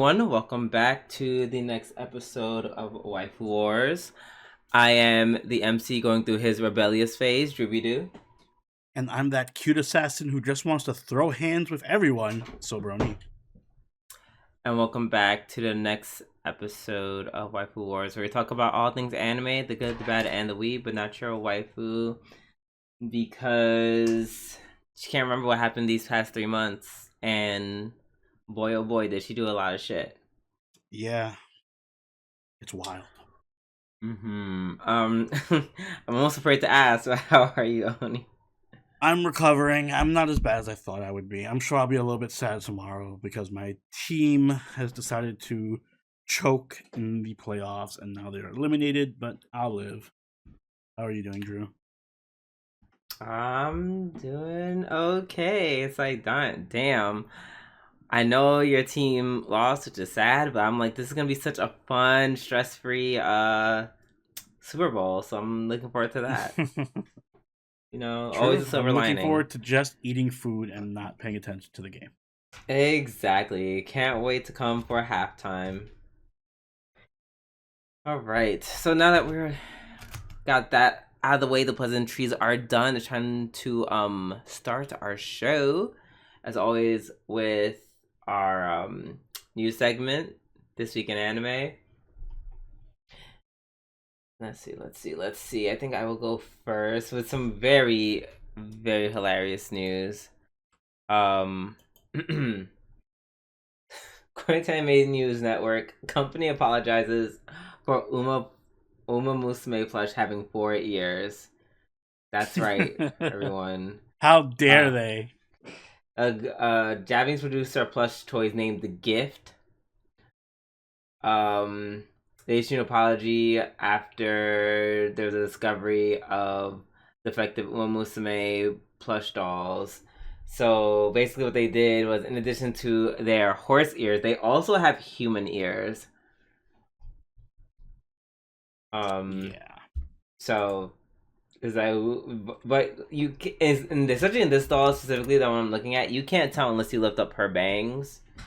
everyone. Welcome back to the next episode of Waifu Wars. I am the MC going through his rebellious phase, Drooby-Doo. And I'm that cute assassin who just wants to throw hands with everyone, Sobroni. And welcome back to the next episode of Waifu Wars, where we talk about all things anime, the good, the bad, and the weeb, but not your waifu, because she can't remember what happened these past 3 months, and boy oh boy did she do a lot of shit. Yeah. It's wild. I'm almost afraid to ask, but how are you, Oni? I'm recovering. I'm not as bad as I thought I would be. I'm sure I'll be a little bit sad tomorrow because my team has decided to choke in the playoffs and now they're eliminated, but I'll live. How are you doing, Drew? I'm doing okay. It's like, damn. I know your team lost, which is sad, but I'm like, this is gonna be such a fun, stress-free Super Bowl, so I'm looking forward to that. You know, True. always a silver I'm lining. looking forward to just eating food and not paying attention to the game. Exactly. Can't wait to come for halftime. All right. So now that we're got that out of the way, the pleasantries are done. It's time to start our show, as always, with our news segment, This Week in Anime. Let's see. I think I will go first with some very, very hilarious news. According to Anime News Network, company apologizes for Uma Musume plush having 4 ears. That's right, everyone. How dare they? A Japanese producer plush toys named The Gift. They issued an apology after there was a discovery of defective Uma Musume plush dolls. So basically what they did was, in addition to their horse ears, they also have human ears. Yeah. So is that, but you is especially in this doll specifically, that one I'm looking at, you can't tell unless you lift up her bangs. So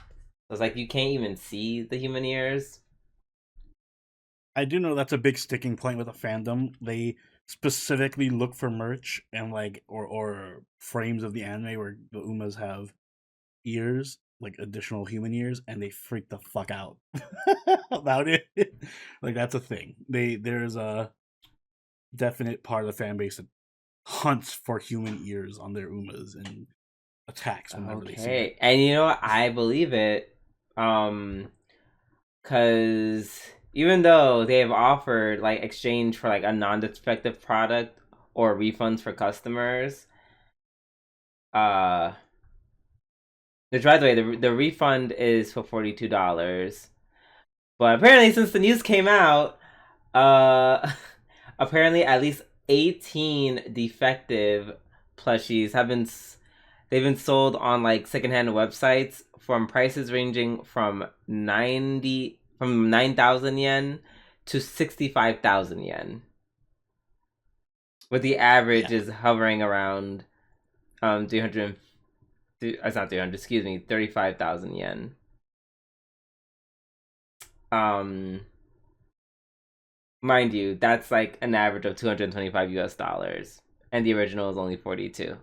it's like you can't even see the human ears. I do know that's a big sticking point with a fandom. They specifically look for merch and like or frames of the anime where the Umas have ears, like additional human ears, and they freak the fuck out about it. Like that's a thing. There's a definite part of the fan base that hunts for human ears on their Umas and attacks whenever they see it. And you know what? I believe it. Cause even though they have offered like exchange for like a non-defective product or refunds for customers, by the way, the refund is for $42. But apparently, since the news came out, apparently at least 18 defective plushies they've been sold on like secondhand websites from prices ranging from 9,000 yen to 65,000 yen. But the average is hovering around 300. It's not 300. Excuse me, 35,000 yen. Mind you, that's like an average of $225, and the original is only 42.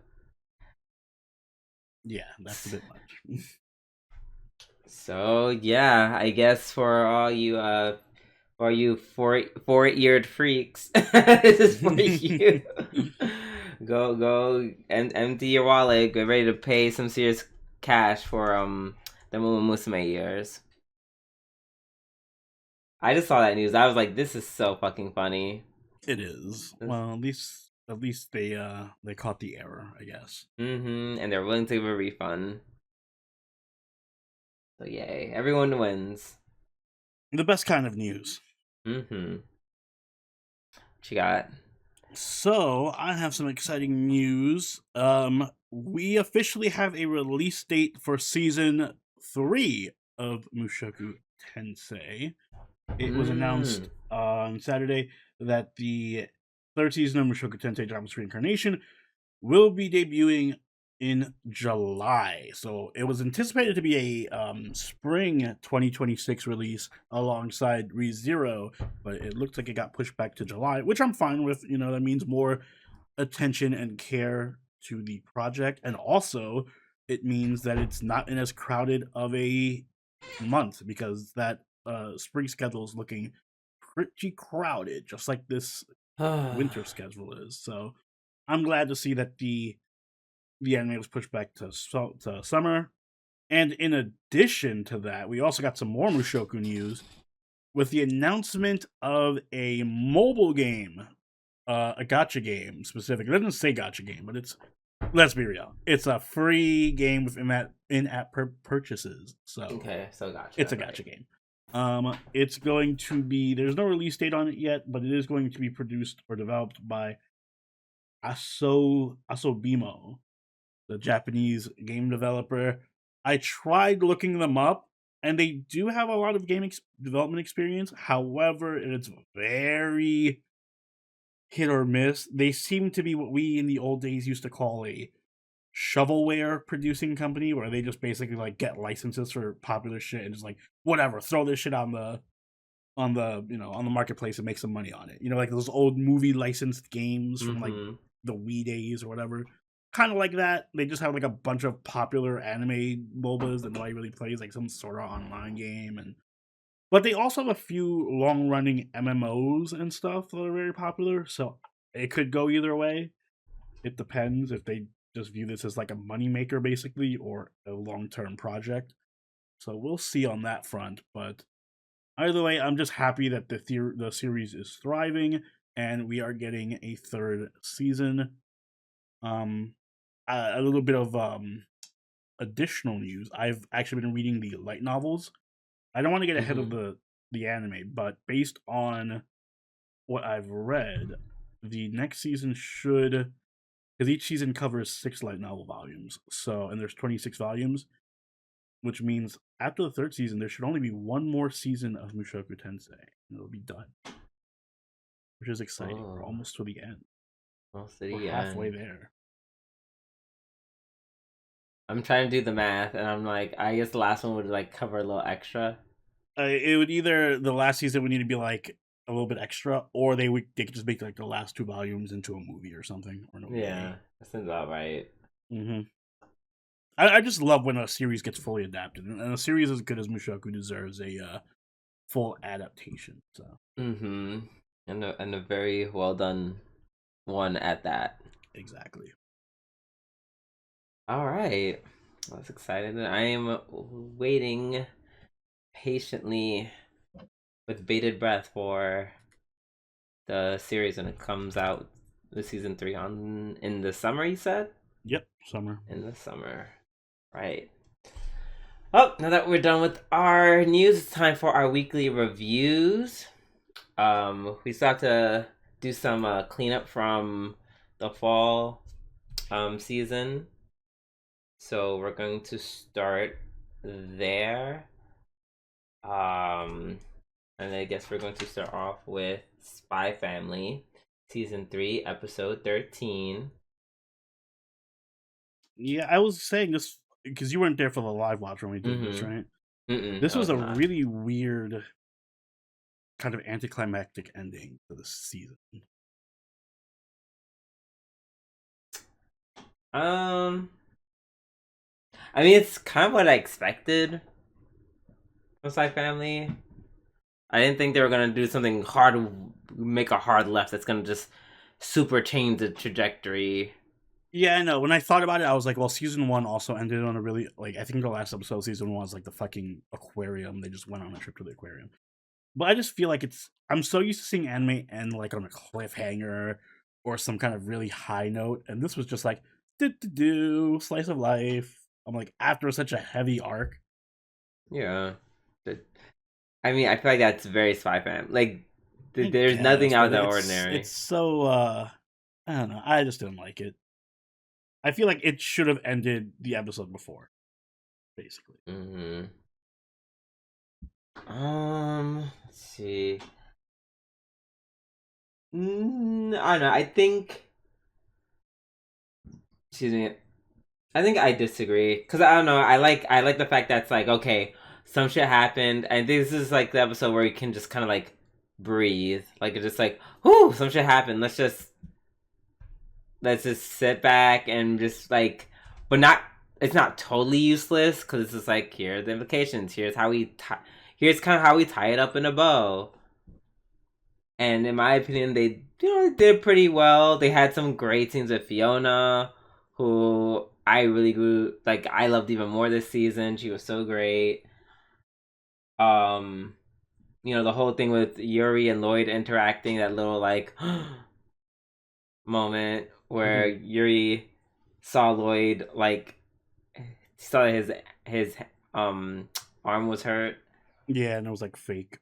Yeah, that's a bit much. So yeah, I guess for all you four-eared freaks, this is for you. Go and empty your wallet. Get ready to pay some serious cash for the Musume ears. I just saw that news. I was like, this is so fucking funny. It is. Well, at least they caught the error, I guess. And they're willing to give a refund. So yay, everyone wins. The best kind of news. What you got? So I have some exciting news. We officially have a release date for season 3 of Mushoku Tensei. It was announced on Saturday that the third season of Mushoku Tensei Drama's Reincarnation will be debuting in July. So it was anticipated to be a spring 2026 release alongside ReZero, but it looks like it got pushed back to July, which I'm fine with. You know, that means more attention and care to the project, and also it means that it's not in as crowded of a month because that spring schedule is looking pretty crowded, just like this winter schedule is. So I'm glad to see that the anime was pushed back to summer. And in addition to that, we also got some more Mushoku news with the announcement of a mobile game, a gotcha game specific. It doesn't say gotcha game, but it's, let's be real, it's a free game with in-app purchases. So Okay, so gotcha. it's a gotcha game. It's going to be, there's no release date on it yet, but it is going to be produced or developed by Asobimo, the Japanese game developer. I tried looking them up, and they do have a lot of game development experience. However, it's very hit or miss. They seem to be what we in the old days used to call a shovelware producing company, where they just basically like get licenses for popular shit and just like whatever, throw this shit on the on the marketplace and make some money on it. You know, like those old movie licensed games from like the Wii days or whatever. Kind of like that. They just have like a bunch of popular anime MOBAs that nobody really plays, like some sort of online game, and but they also have a few long running MMOs and stuff that are very popular. So it could go either way. It depends if they just view this as like a moneymaker basically or a long term project. So we'll see on that front. But either way, I'm just happy that the series is thriving and we are getting a third season. A little bit of additional news. I've actually been reading the light novels. I don't want to get ahead of the anime, but based on what I've read, the next season should, because each season covers 6 light novel volumes. So, and there's 26 volumes, which means after the third season, there should only be one more season of Mushoku Tensei, and it'll be done, which is exciting. Oh, We're almost to the end. almost to We're the halfway end. there. I'm trying to do the math, and I'm like, I guess the last one would like cover a little extra. It would either, the last season would need to be like a little bit extra, or they could just make like the last 2 volumes into a movie or something, or an OVA. Yeah, that sounds about right. Mm-hmm. I just love when a series gets fully adapted, and a series as good as Mushoku deserves a full adaptation. So, And a very well done one at that. exactly. All right, that's exciting. I am waiting patiently with bated breath for the series when it comes out, the season 3 on in the summer. You said Yep, summer. in the summer, right? Oh, now that we're done with our news, it's time for our weekly reviews. We still have to do some cleanup from the fall season, so we're going to start there. And I guess we're going to start off with Spy Family, season 3, episode 13. Yeah, I was saying this because you weren't there for the live watch when we did this, right? This I was was a not. really weird kind of anticlimactic ending to the season. I mean, it's kind of what I expected from Spy Family. I didn't think they were gonna do something hard, make a hard left that's gonna just super change the trajectory. Yeah, I know. When I thought about it, I was like, well, season 1 also ended on a really, like, I think the last episode of season 1 was like the fucking aquarium. They just went on a trip to the aquarium. But I just feel like I'm so used to seeing anime end like on a cliffhanger or some kind of really high note, and this was just like do slice of life. I'm like, after such a heavy arc. Yeah, I mean, I feel like that's very Spy Family. Like, I there's nothing guess, out but of the it's ordinary. so I don't know. I just didn't like it. I feel like it should have ended the episode before, basically. Let's see. I don't know. I think. Excuse me. I think I disagree because I don't know. I like the fact that's like okay, some shit happened, and this is like the episode where you can just kind of like breathe, like it's just like, whoo, some shit happened. Let's just sit back and just like, but not. It's not totally useless because it's just like here are the implications. Here's kind of how we tie it up in a bow. And in my opinion, they did pretty well. They had some great scenes with Fiona, who I really grew like. I loved even more this season. She was so great. Um, the whole thing with Yuri and Lloyd interacting, that little like moment where Mhm. Yuri saw Lloyd like saw his um arm was hurt. Yeah, and it was like fake.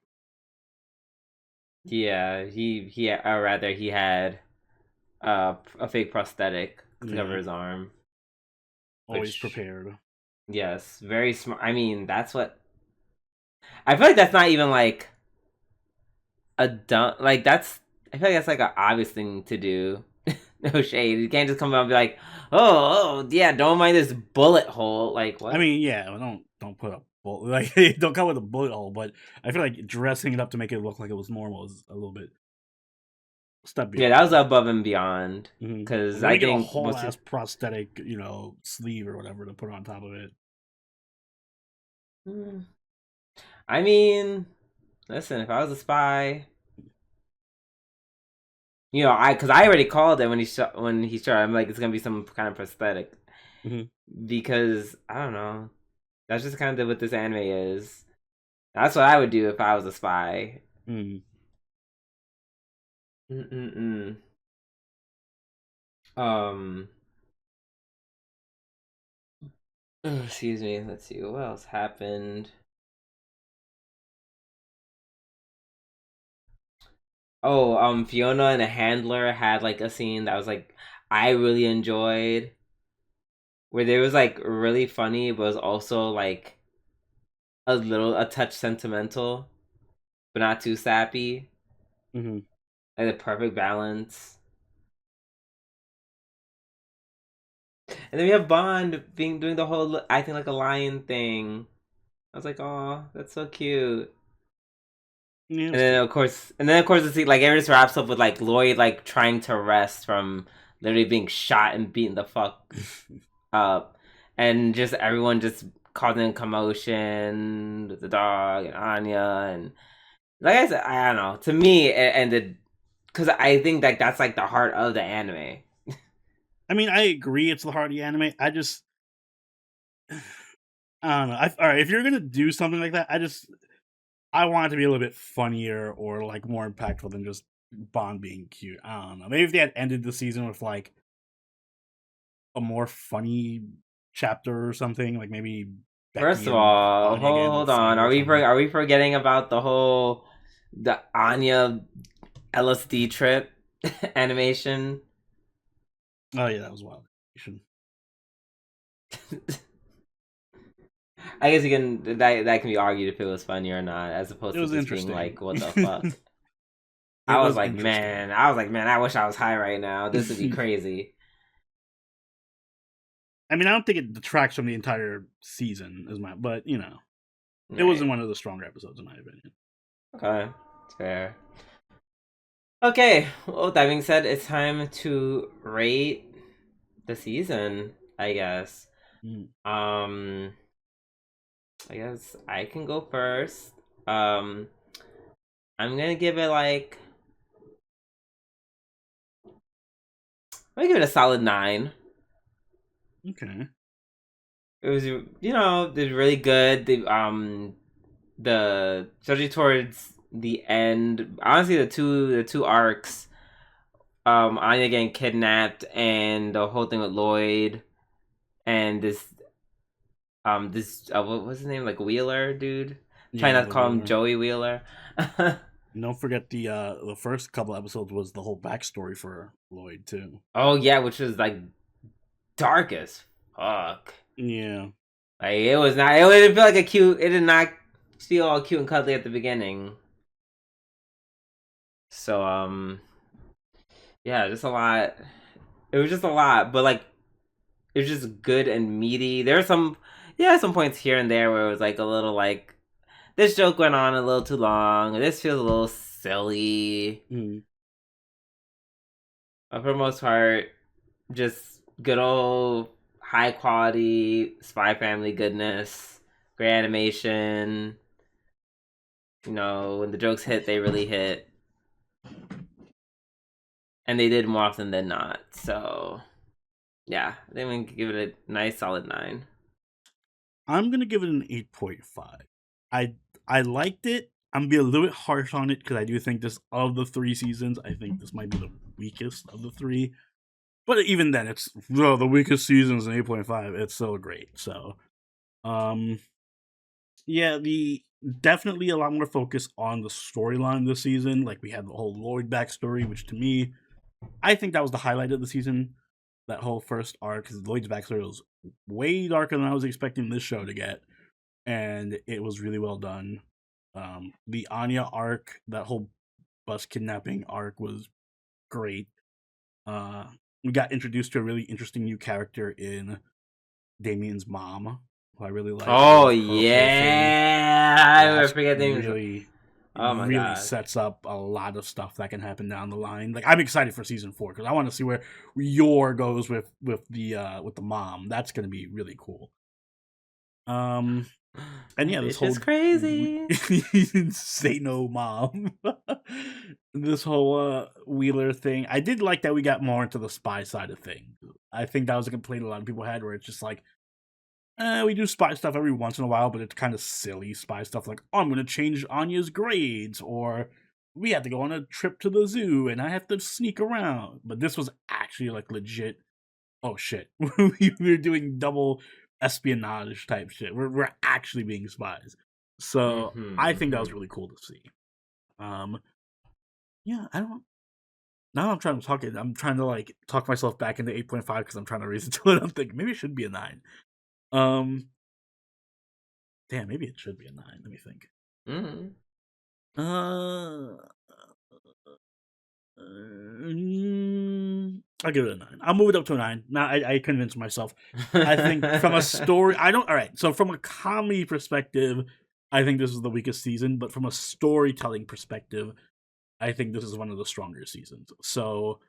Yeah, or rather he had a fake prosthetic to cover Yeah, his arm, always which prepared. yes, very smart. I mean, that's what I feel like. That's not even like a dumb like that's. I feel like that's like an obvious thing to do. No shade. You can't just come out and be like, oh yeah, don't mind this bullet hole. Like I what? mean, yeah, don't put a bullet like don't come with a bullet hole, but I feel like dressing it up to make it look like it was normal is a little bit step Yeah, beyond. that was above and beyond. Like Because they I make it a think whole ass prosthetic, sleeve or whatever to put on top of it. Hmm, I mean, listen, if I was a spy, because I already called it when he started. I'm like, it's gonna be some kind of prosthetic Hmm. because I don't know. That's just kind of what this anime is. That's what I would do if I was a spy. Mm. Mm-mm-mm. Um, excuse me. Let's see what else happened. Oh, Fiona and a handler had like a scene that was like I really enjoyed, where there was like really funny, but was also like a touch sentimental, but not too sappy. Hmm. Like the perfect balance. And then we have Bond being doing the whole acting like a lion thing. I was like, oh, that's so cute. Yeah, it And was then cute. of course, it's like it just wraps up with like Lloyd like trying to rest from literally being shot and beaten the fuck up, and just everyone just causing commotion with the dog and Anya, and like I said, I don't know. To me, it ended because I think that that's like the heart of the anime. I mean, I agree it's the heart of the anime. I don't know. All right, if you're gonna do something like that, I want it to be a little bit funnier or like more impactful than just Bond being cute. I don't know. Maybe if they had ended the season with like a more funny chapter or something, like maybe First Becky of and all, Anya get into a hold fight on. or something. Are we forgetting about the Anya LSD trip animation? Oh yeah, that was wild. You should. I guess you can that can be argued if it was funny or not, as It opposed to was just being interesting. like, what the fuck. It I was was like, interesting. man, I wish I was high right now. This would be crazy. I mean, I don't think it detracts from the entire season as much, but it wasn't Right. one of the stronger episodes in my opinion. Okay. It's fair. Okay. Well, that being said, it's time to rate the season, I guess. Mm. Um, I guess I can go first. Um, I'm gonna give it like I'm gonna give it a solid 9. Okay. It was they're really good. The especially towards the end. Honestly, the two arcs, Anya getting kidnapped and the whole thing with Lloyd and this what was his name, like Wheeler dude. Trying Yeah, not to the call him Wheeler. Joey Wheeler. And don't forget the first couple episodes was the whole backstory for Lloyd too. Oh yeah, which was like dark as fuck. Yeah. Like it was not. It didn't feel like a cute. It did not feel all cute and cuddly at the beginning. So yeah, just a lot. It was just a lot, but like it was just good and meaty. There were some points here and there where it was like a little like this joke went on a little too long. This feels a little silly. Mm. But for the most part, just good old high quality Spy Family goodness, great animation. You know, when the jokes hit, they really hit, and they did more often than not. So yeah, I think we can give it a nice solid 9. I'm gonna give it an 8.5. I liked it. I'm gonna be a little bit harsh on it because I do think this of the 3 seasons, I think this might be the weakest of the 3. But even then, it's the weakest season's an 8.5. It's so great. So, yeah, the definitely a lot more focus on the storyline this season. Like we had the whole Lloyd backstory, which to me, I think that was the highlight of the season. That whole first arc, because Lloyd's backstory was way darker than I was expecting this show to get, and it was really well done. The Anya arc, that whole bus kidnapping arc, was great. We got introduced to a really interesting new character in Damien's mom, who I really like. Oh Her whole thing, yeah, I that's forget things. really Oh my really gosh. sets up a lot of stuff that can happen down the line. Like I'm excited for season 4 because I want to see where Yor goes with the mom. That's going to be really cool. And yeah, this It's whole just crazy. say no mom. This whole Wheeler thing. I did like that we got more into the spy side of things. I think that was a complaint a lot of people had where it's just like we do spy stuff every once in a while, but it's kind of silly spy stuff like, oh, I'm going to change Anya's grades, or we have to go on a trip to the zoo and I have to sneak around. But this was actually like legit. Oh shit, we're doing double espionage type shit. We're actually being spies. So I think that was really cool to see. Yeah, I don't. Now I'm trying to talk it. I'm trying to like talk myself back into 8.5 because I'm trying to raise it to it. I'm thinking maybe it should be a 9. Um, Damn, maybe it should be a 9. Let me think. Uh, I'll give it a 9. I'll move it up to a 9. Now I convinced myself. I think from a story, I don't. All right, so from a comedy perspective, I think this is the weakest season. But from a storytelling perspective, I think this is one of the stronger seasons. So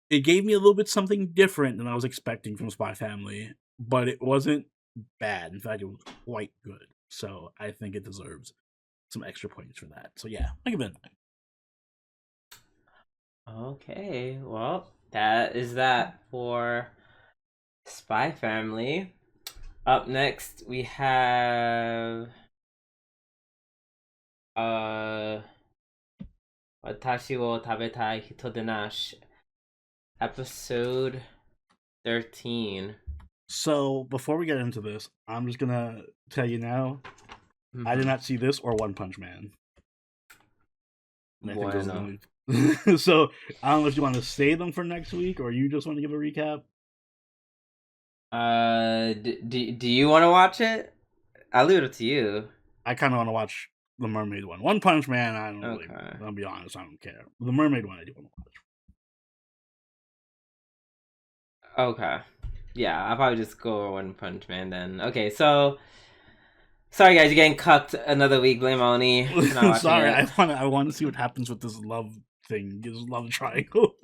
it gave me a little bit something different than I was expecting from Spy Family, but it wasn't bad. In fact, it was quite good. So I think it deserves some extra points for that. So yeah, I give it a 9. Okay, well, that is that for Spy Family. Up next, we have Watashi wo tabetai hito de nash, episode 13. So before we get into this, I'm just gonna tell you now, I did not see this or One Punch Man. And I think those are the only. So I don't know if you want to save them for next week or you just want to give a recap. Do you want to watch it? I'll leave it up to you. I kind of want to watch the Mermaid one. One Punch Man, I don't really. Okay. I'll be honest, I don't care. The Mermaid one, I do want to watch. Okay. Yeah, I'll probably just go over One Punch Man then. Okay, so sorry guys, you're getting cucked another week. Blame Oni. Sorry, I want to see what happens with this love thing, this love triangle.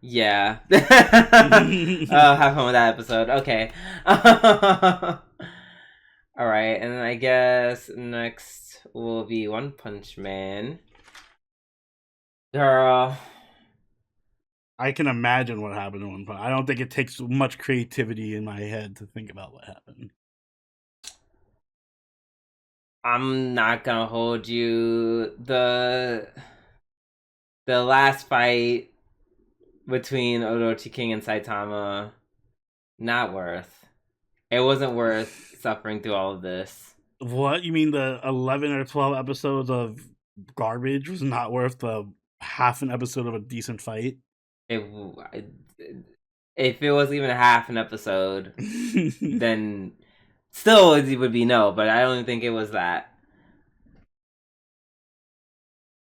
Yeah. Have fun with that episode. Okay. All right, and then I guess next will be One Punch Man. Girl. I can imagine what happened in One Punch. I don't think it takes much creativity in my head to think about what happened. I'm not gonna hold you. The last fight between Orochi King and Saitama, not worth. It wasn't worth suffering through all of this. What? You mean the 11 or 12 episodes of garbage was not worth the half an episode of a decent fight? If it was even half an episode, then still it would be no, but I don't think it was that.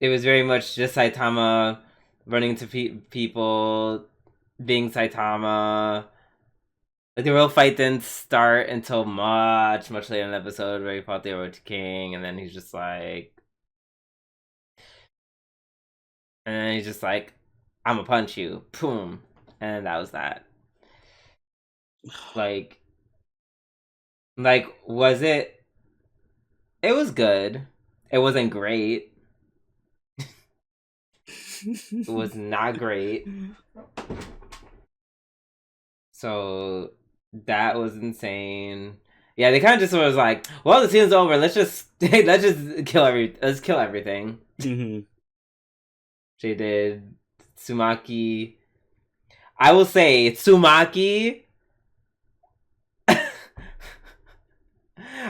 it was very much just Saitama running to people, being Saitama. Like the real fight didn't start until much later in the episode where he fought the Orochi King, and then he's just like, I'm gonna punch you, boom, and that was that. Like, was it? It was good. It wasn't great. It was not great. So that was insane. Yeah, they kind of just was like, well, the season's over. Let's just kill everything. Mm-hmm. They did. Tsumaki. I will say Tsumaki.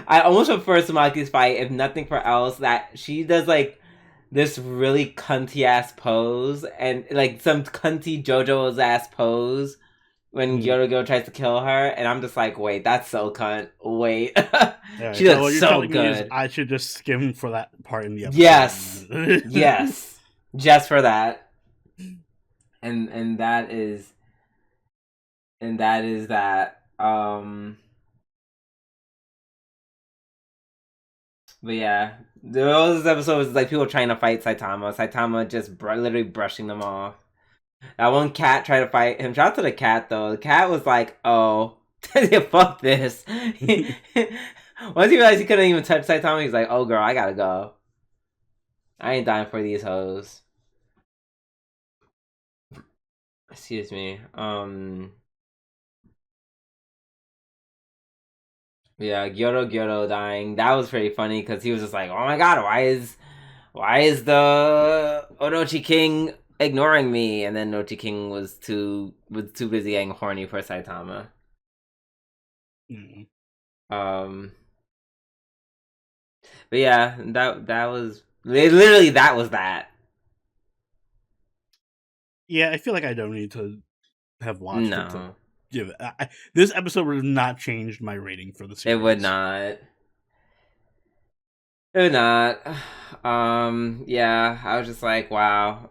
I almost prefer Tsumaki's fight, if nothing for else, that she does like this really cunty ass pose and like some cunty JoJo's ass pose when Gyorogo tries to kill her, and I'm just like, wait, that's so cunt. Wait, yeah, she looks so good. I should just skim for that part in the episode. Yes, yes, just for that, and that is that. But yeah, those episodes like people trying to fight Saitama. Saitama just literally brushing them off. That one cat tried to fight him. Shout out to the cat though. The cat was like, "Oh, fuck this." Once he realized he couldn't even touch Saitama, he's like, "Oh girl, I gotta go. I ain't dying for these hoes." Excuse me. Yeah, Gyoro dying. That was pretty funny because he was just like, "Oh my god, why is the Orochi King ignoring me?" And then Orochi King was too busy getting horny for Saitama. Mm. But yeah, that was literally that was that. Yeah, I feel like I don't need to have watched it to give it. This episode would have not changed my rating for the series. It would not. It would not. Yeah, I was just like, wow.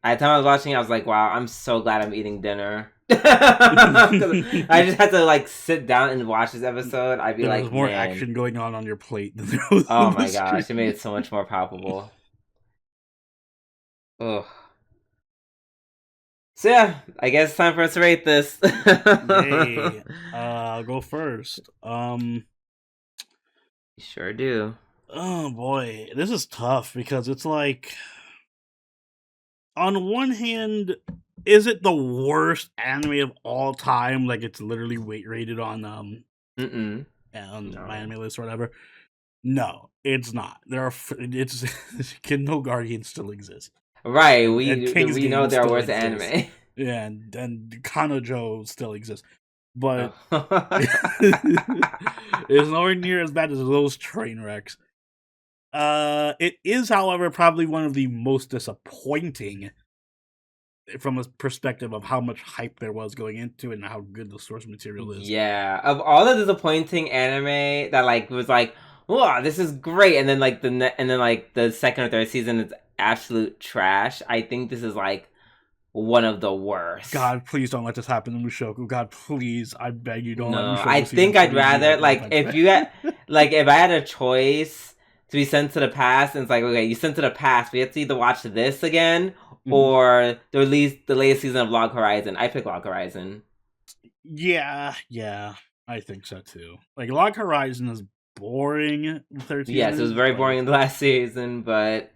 At the time I was watching, I was like, wow, I'm so glad I'm eating dinner. I just had to like sit down and watch this episode. I'd be like, there's more action going on your plate than there was. Oh my gosh, it made it so much more palpable. Ugh. So yeah, I guess it's time for us to rate this. Yay. I'll go first. You sure do. Oh boy, this is tough because it's like, on one hand, is it the worst anime of all time? Like it's literally rated on my anime list or whatever. No, it's not. It's Kingdom Guardian still exists. Right, we know there are worse anime. Yeah, and Kanojo still exists. But it's nowhere near as bad as those train wrecks. It is, however, probably one of the most disappointing from a perspective of how much hype there was going into it and how good the source material is. Yeah, of all the disappointing anime that like was like, wow, this is great, and then like the second or third season is absolute trash. I think this is like one of the worst. God, please don't let this happen in Mushoku. God, please, I beg you, don't let Mushoku. I think I'd rather like if you had like if I had a choice to be sent to the past, and it's like, okay, you sent to the past, we have to either watch this again or the latest season of Log Horizon. I pick Log Horizon. Yeah, I think so too. Like Log Horizon is boring. Yes, it was very boring in the last season, but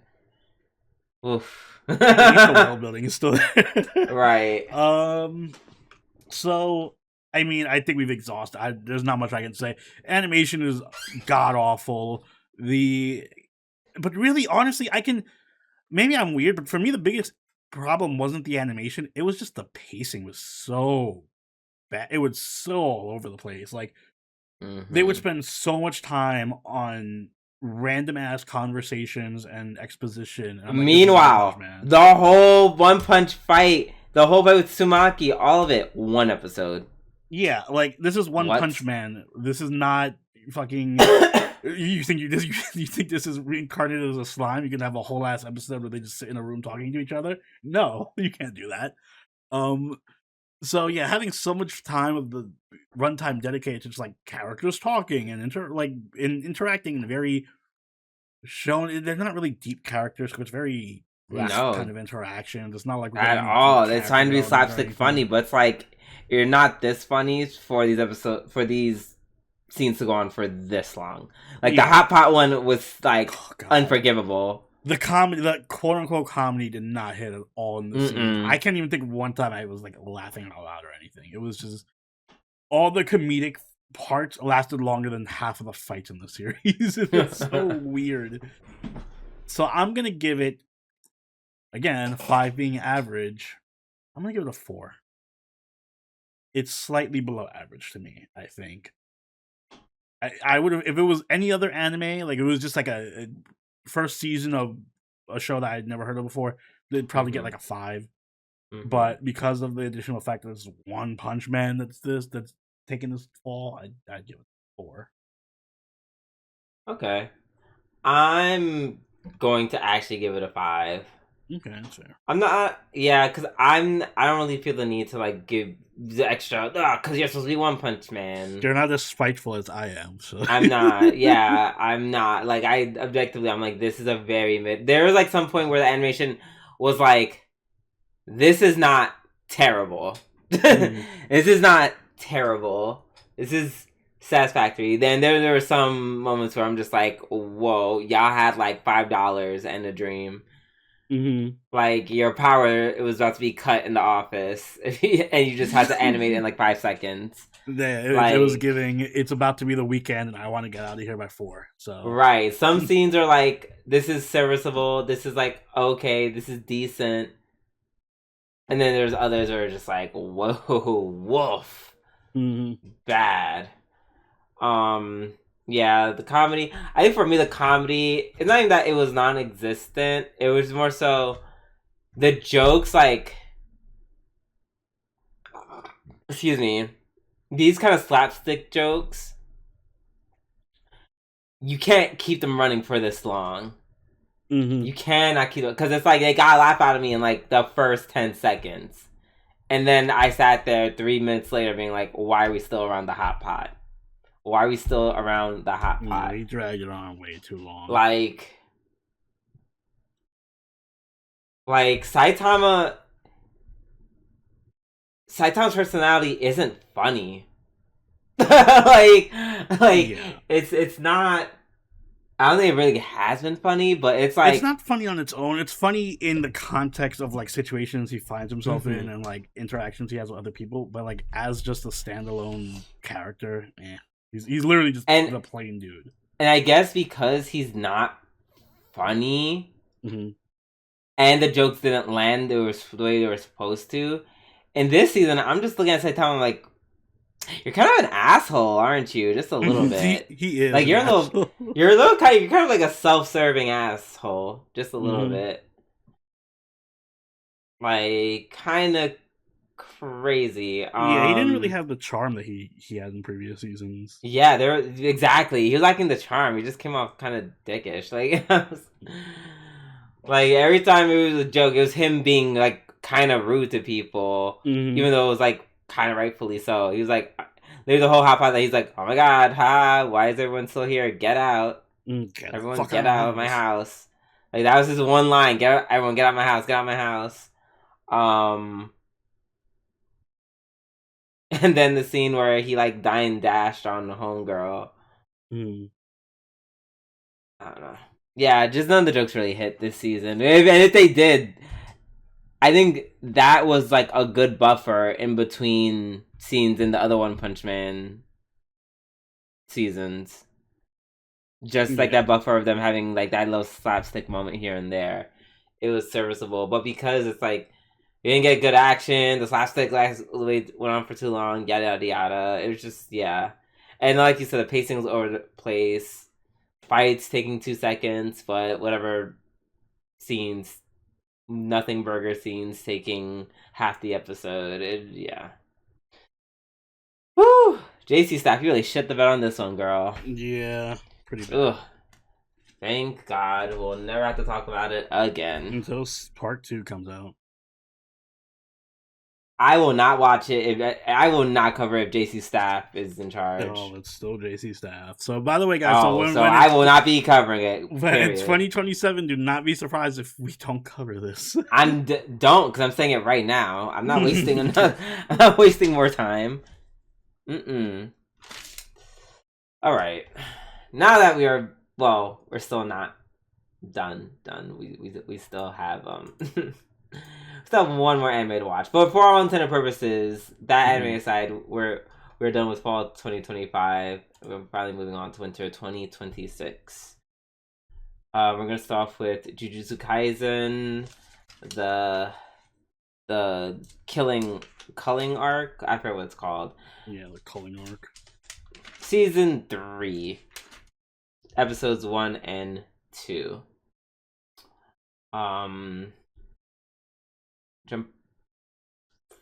oof. The world building is still there. Right. So I mean, I think we've exhausted. There's not much I can say. Animation is god awful. But really, honestly, maybe I'm weird, but for me, the biggest problem wasn't the animation. It was just the pacing was so bad. It was so all over the place. Like they would spend so much time on random ass conversations and exposition. And meanwhile, the whole One Punch fight, the whole fight with Tsumaki, all of it, one episode. Yeah, like this is One Punch Man. This is not fucking. You think you think this is reincarnated as a slime? You can have a whole ass episode where they just sit in a room talking to each other? No, you can't do that. So yeah, having so much time of the runtime dedicated to just like characters talking and interacting in a very shown. They're not really deep characters, so it's very less kind No, of interaction. It's not like we're at getting any deep all. It's trying character to be development or slapstick funny, anything. but it's like you're not this funny for these scenes to go on for this long. Like the Yeah. hot pot one was like Oh god. unforgivable. The comedy, the quote unquote comedy, did not hit at all in the scene. I can't even think of one time I was like laughing out loud or anything. It was just all the comedic parts lasted longer than half of the fights in the series. It's so weird. So I'm gonna give it, again, 5 being average. I'm gonna give it a 4. It's slightly below average to me, I think. I would have, if it was any other anime, like it was just like a first season of a show that I'd never heard of before, they'd probably get like a 5. But because of the additional fact that there's One Punch Man that's taking this fall, I'd give it a 4. Okay. I'm going to actually give it a 5. Okay, that's fair. I'm not, yeah, because I don't really feel the need to like give the extra, because you're supposed to be One Punch Man. You're not as spiteful as I am, so I'm not, yeah, I'm not. Like, I'm like, this is a very mid. There was like some point where the animation was like, this is not terrible. This is not terrible. This is satisfactory. Then there were some moments where I'm just like, whoa, y'all had like $5 and a dream. Like your power, it was about to be cut in the office, and you just had to animate it in like 5 seconds. Yeah, it was giving. It's about to be the weekend, and I want to get out of here by 4. So right, some scenes are like, this is serviceable. This is like okay. This is decent. And then there's others that are just like, whoa, woof, bad. Yeah, the comedy. I think for me, the comedy, it's not even that it was non-existent. It was more so the jokes, like, excuse me, these kind of slapstick jokes. You can't keep them running for this long. You cannot keep it, because it's like they got a laugh out of me in like the first 10 seconds. And then I sat there 3 minutes later being like, why are we still around the hot pot? Why are we still around the hot pot? They dragged it on way too long. Like Saitama's personality isn't funny. like yeah. It's not. I don't think it really has been funny, but it's like, it's not funny on its own. It's funny in the context of like situations he finds himself in and like interactions he has with other people. But like as just a standalone character, he's literally just a plain dude. And I guess because he's not funny, and the jokes didn't land the way they were supposed to. In this season, I'm just looking at Saitama like, you're kind of an asshole, aren't you? Just a little bit. He is. Like you're kind of like a self-serving asshole, just a little bit. Like kind of crazy. Yeah, he didn't really have the charm that he had in previous seasons. Yeah, exactly. He was lacking the charm. He just came off kind of dickish. Like, like every time it was a joke, it was him being like kind of rude to people, even though it was like kind of rightfully so. He was like, there's a whole hot pot that he's like, oh my god, why is everyone still here? Get out. Everyone get out of my house. Like that was his one line. Everyone get out of my house. Get out of my house. And then the scene where he like dying dashed on the homegirl. I don't know. Yeah, just none of the jokes really hit this season. And if they did, I think that was like a good buffer in between scenes in the other One Punch Man seasons. Just like that buffer of them having like that little slapstick moment here and there. It was serviceable. But because it's like, you didn't get good action, the slapstick went on for too long, yada yada yada. It was just, yeah. And like you said, the pacing was over the place. Fights taking 2 seconds, but whatever scenes, nothing burger scenes taking half the episode. Yeah. Woo! JC Staff, you really shit the bed on this one, girl. Yeah, pretty bad. Ugh. Thank God we'll never have to talk about it again. Until part 2 comes out. I will not watch it. I will not cover if JC Staff is in charge. Oh, it's still JC Staff. So, by the way, guys, so I will not be covering it. When it's 2027, do not be surprised if we don't cover this. Don't, because I'm saying it right now. I'm not wasting I'm not wasting more time. All right. Now that we're still not done. We still have still have one more anime to watch. But for all intended purposes, that anime aside, we're done with fall 2025. We're finally moving on to winter 2026. We're gonna start off with Jujutsu Kaisen, the culling arc. I forget what it's called. Yeah, the culling arc. Season 3, episodes 1 and 2. I'm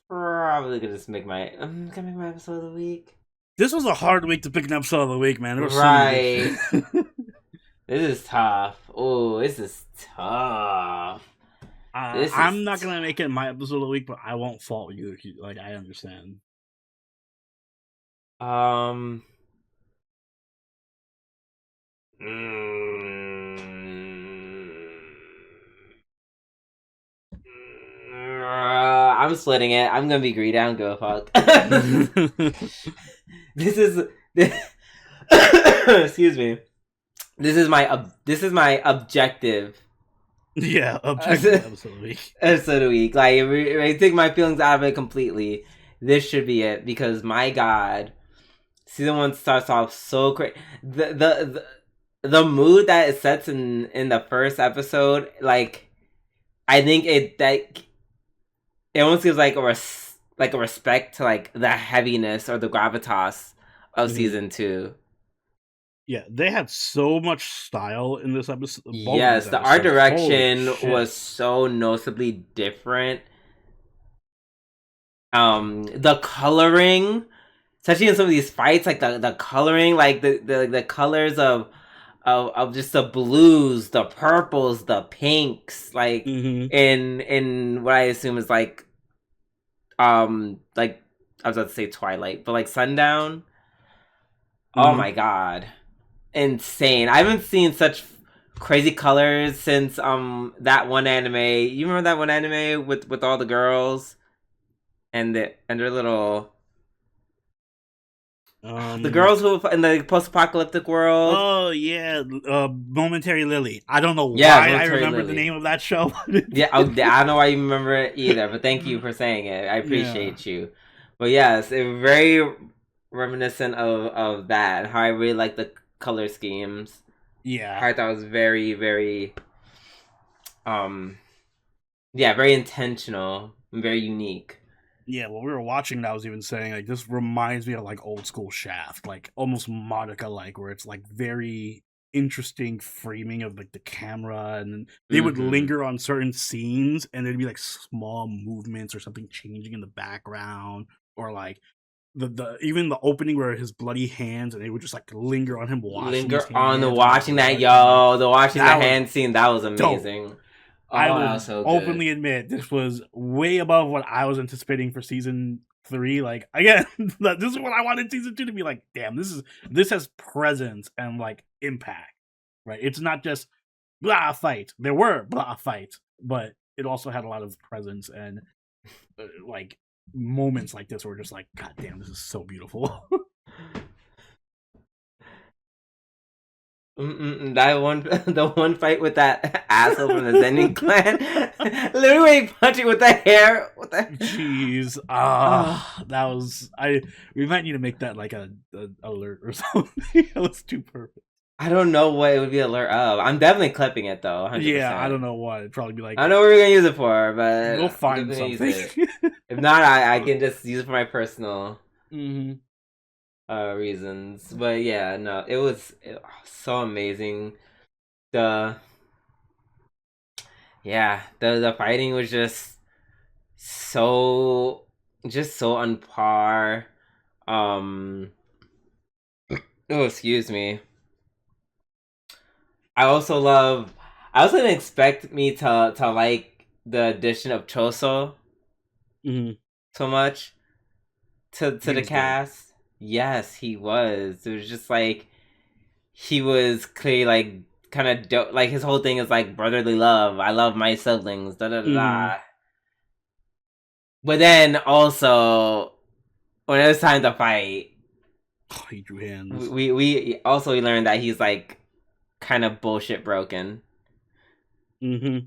probably gonna just make my episode of the week. This was a hard week to pick an episode of the week, man. There was right. This is tough. Oh, this is tough. I'm not gonna make it my episode of the week, but I won't fault you if you like. I understand. I'm splitting it. I'm gonna be greedy. I don't give a fuck. Excuse me. This is my objective. Yeah, objective episode of the week. Episode of the week. Like, if I take my feelings out of it completely, this should be it. Because my God, season 1 starts off so great. The mood that it sets in the first episode, like, I think it almost gives like a respect to like the heaviness or the gravitas of season 2. Yeah, they had so much style in this episode. Yes, the art direction was so noticeably different. The coloring, especially in some of these fights, like the coloring, like the colors of just the blues, the purples, the pinks, like in what I assume is like I was about to say Twilight, but like Sundown. Oh my God. Insane. I haven't seen such crazy colors since that one anime. You remember that one anime with all the girls and their little the girls who in the post-apocalyptic world. Oh yeah, Momentary Lily. I don't know why I remember the name of that show. Yeah, I don't know why you remember it either, but thank you for saying it. I appreciate you. But yes, it was very reminiscent of that. How I really like the color schemes. Yeah, I thought it was very, very very intentional and very unique. Yeah, when we were watching that, I was even saying like this reminds me of like old school Shaft, like almost Monica like, where it's like very interesting framing of like the camera, and then they would linger on certain scenes, and there'd be like small movements or something changing in the background, or like the even the opening where his bloody hands, and they would just like linger on him watching the hand scene. That was amazing. Dope. I will openly admit this was way above what I was anticipating for season 3. Like again, this is what I wanted season 2 to be like. Damn, this has presence and like impact, right? It's not just blah fight. There were blah fights, but it also had a lot of presence and like moments like this were just like, God damn, this is so beautiful. The one fight with that asshole from the Zenin clan, literally punching with the hair. Jeez, that was we might need to make that like a alert or something. It was too perfect. I don't know what it would be alert of. I'm definitely clipping it though. 100%. Yeah, I don't know what. It'd probably be like, I know what we're gonna use it for, but we'll find something. If not, I can just use it for my personal reasons. But yeah, no, it was so amazing. The fighting was just so on par. Oh, excuse me. I also love. I also didn't expect me to like the addition of Choso Mm-hmm. so much to He the was good. cast. Yes, he was. It was just like he was clearly like kind of like his whole thing is like brotherly love. I love my siblings. Da da da Mm-hmm. da. But then also when it was time to fight, Oh, he drew hands. we learned that he's like kind of bullshit broken Mm-hmm.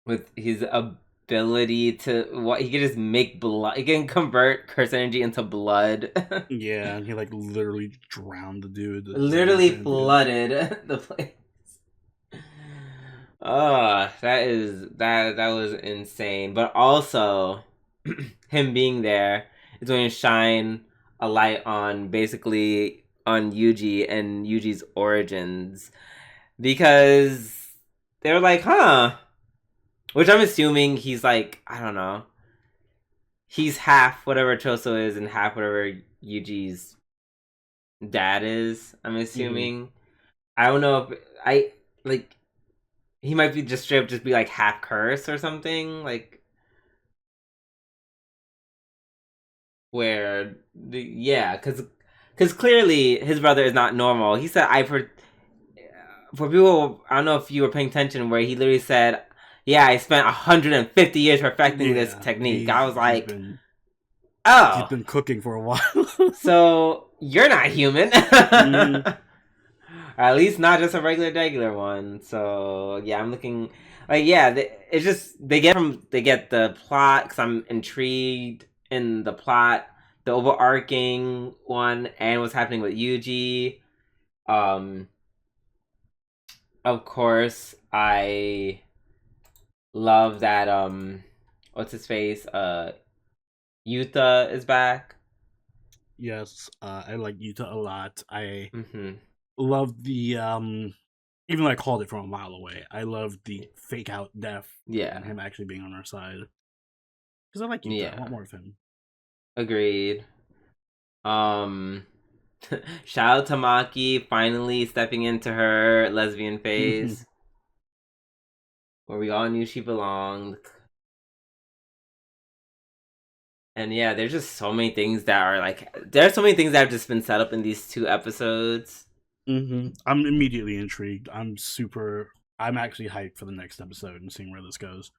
with his ability to what he can just make blood. He can convert curse energy into blood. Yeah, and he like literally drowned the dude that Zen Literally ran into. flooded the place. Oh, that was insane. But also, him being there is going to shine a light on basically on Yuji and Yuji's origins because they were like, huh? Which I'm assuming he's like, I don't know. He's half whatever Choso is and half whatever Yuji's dad is. I'm Mm-hmm. assuming. I don't know if I like he might be just straight up just be like half curse or something like where the yeah because clearly his brother is not normal. He said I for people I don't know if you were paying attention where he literally said yeah I spent 150 years perfecting this Yeah, technique. I he's was he's like been he's oh been cooking for a while. so you're not human. Mm-hmm. Or at least not just a regular one. So yeah, I'm looking like yeah. It's just they get the plot because I'm intrigued in the plot, the overarching one, and what's happening with Yuji. Um, of course, I love that. What's his face? Yuta is back. Yes, I like Yuta a lot. I Mm-hmm. love the even though I called it from a mile away, I love the fake out death and Yeah, him actually being on our side. Because I like Yuta. I want yeah, more of him. agreed. Um, shout out to Maki finally stepping into her lesbian phase where we all knew she belonged. And yeah, there's just so many things that are like there's so many things that have just been set up in these two episodes. I'm immediately intrigued. I'm actually hyped for the next episode and seeing where this goes.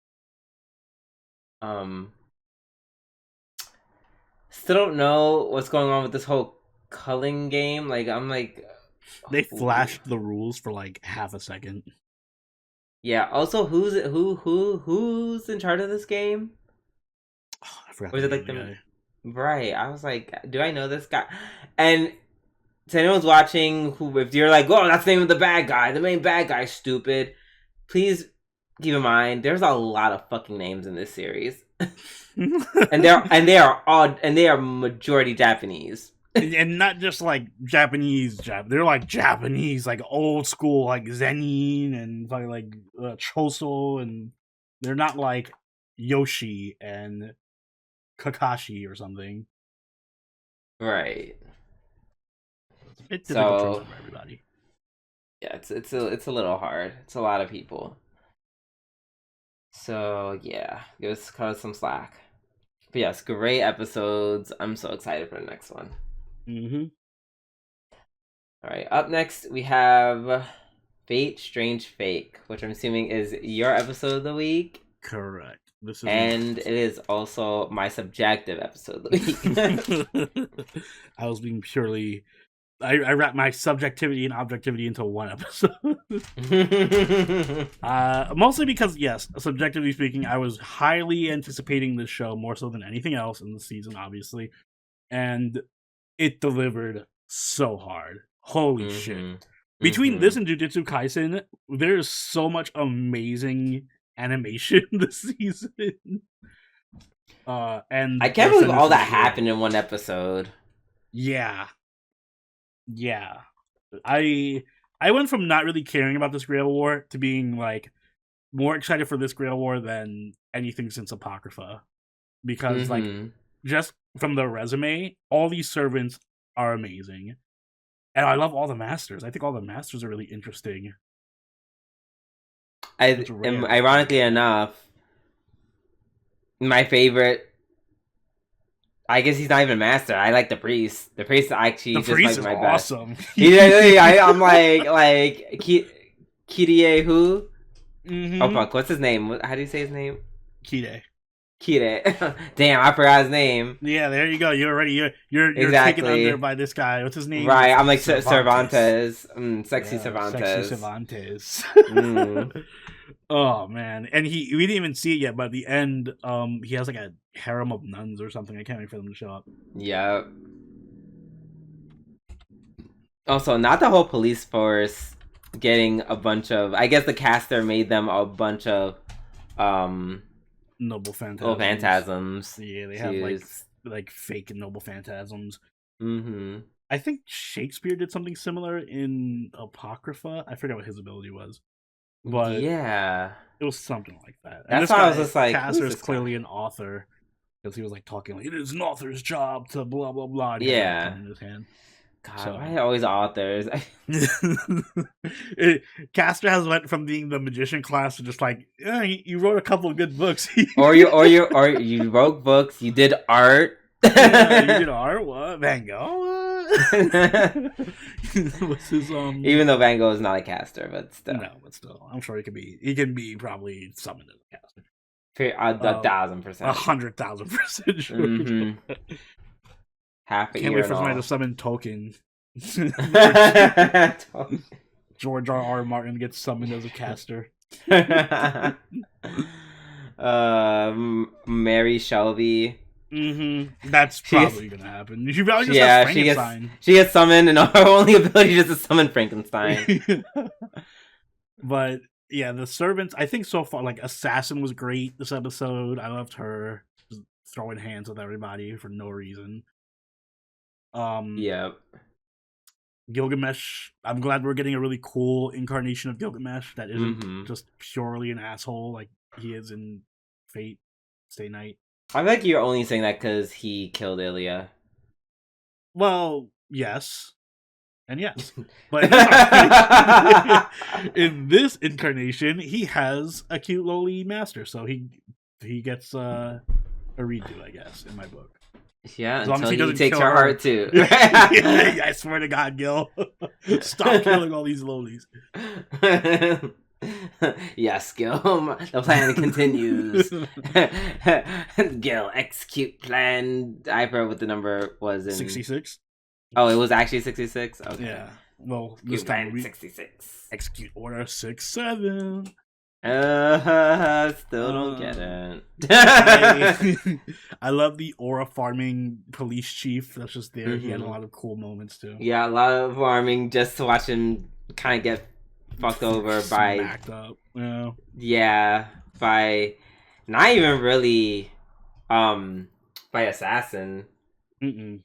Um Still don't know what's going on with this whole culling game. Like I'm like They ooh. flashed the rules for like half a second. Yeah, also who's in charge of this game? Oh, I forgot Or the is it name like of the them guy. right. I was like, do I know this guy? And to anyone's watching who if you're like, oh, that's the name of the bad guy, the main bad guy, stupid. Please keep in mind there's a lot of fucking names in this series. And they are majority Japanese. And not just like they're like Japanese, like old school, like Zenin and like Choso, and they're not like Yoshi and Kakashi or something. Right. It's a bit difficult to So remember everybody. yeah, it's a little hard. It's a lot of people. So yeah, give us cut us some slack. But yes, great episodes. I'm so excited for the next one. Mm-hmm. All right, up next we have Fate Strange Fake, which I'm assuming is your episode of the week, Correct. This is and it is also my subjective episode of the I was being purely. I wrap my subjectivity and objectivity into one episode. week. Mostly because, yes, subjectively speaking, I was highly anticipating this show more so than anything else in the season, obviously, and it delivered so hard. Holy shit! Mhm. Between this Mhm. and Jujutsu Kaisen, there is so much amazing animation this season. I And can't the believe all sentences that were, happened in one episode. yeah, yeah. I I went from not really caring about this Grail War to being like more excited for this Grail War than anything since Apocrypha. Because like Mhm. just from the resume, all these servants are amazing. And I love all the masters. I think all the masters are really interesting. I It's rare am to find ironically that. enough, my favorite. I guess he's not even a master. I like the priest. The priest The actually just priest might be is my best. awesome. I'm like Kirie who? Oh Mm-hmm. fuck, what's his name? How do you say his name? Kide. Kire. Damn, I forgot his name. Yeah, there you go. You're already you're taken under Exactly. by this guy. What's his name? Right, It's I'm like Cervantes. Cervantes. Sexy Yeah, sexy Cervantes. Cervantes. Mm. Oh man, and we didn't even see it yet, but at the end, he has like a harem of nuns or something. I can't wait for them to show up. Yep. Also, not the whole police force getting a bunch of. I guess the caster made them a bunch of um Noble little phantasms. phantasms Yeah, they to have use. like fake noble phantasms. Mm-hmm. I think Shakespeare did something similar in Apocrypha. I forget what his ability was, but Yeah. it was something like that. And That's this why I was guy, just like, Caster, who's is this guy? clearly an author because he was like talking like it is an author's job to blah blah blah, and he had like a pen Yeah. in his hand. God, So why always authors? Caster has went from being the magician class to just like you wrote a couple of good books. or you wrote books, you did art. Yeah, you did art. What Van Gogh? What's his Even though Van Gogh is not a caster, but still. No, but still, I'm sure he can be. He can be probably summoned as a caster. A 1,000%. 100,000% sure. Mm-hmm. Half a Can't year wait and for somebody to all. summon Tolkien. George R. Martin gets summoned as a caster. Mary Shelby. That's She gets, probably gonna happen. She probably just has yeah, she gets Frankenstein. she gets summoned, and her only ability is to summon Frankenstein. But yeah, the servants. I think so far, like Assassin was great this episode. I loved her just throwing hands with everybody for no reason. Yep. Gilgamesh. I'm glad we're getting a really cool incarnation of Gilgamesh that isn't Mm-hmm. just purely an asshole like he is in Fate Stay Night. I feel like you're only saying that because he killed Ilya. Well, yes. And yes. But in this, in this incarnation, he has a cute lowly master, so he gets a redo, I guess, in my book. Yeah, As long until as he he doesn't takes kill your her. heart too. I swear to God, Gil. Stop killing all these lowlies. Yes, Gil. The plan continues. Gil, execute plan. I forgot what the number was in 66? Oh, it was actually 66? Okay. Yeah. Well, this Execute time plan we 66. execute order 67. Still don't get it. I love the aura farming police chief that's just there. He had a Mhm. lot of cool moments too. Yeah, a lot of farming just to watch him kind of get fucked over by Smacked up. yeah, by not even really by assassin. Mm-mm.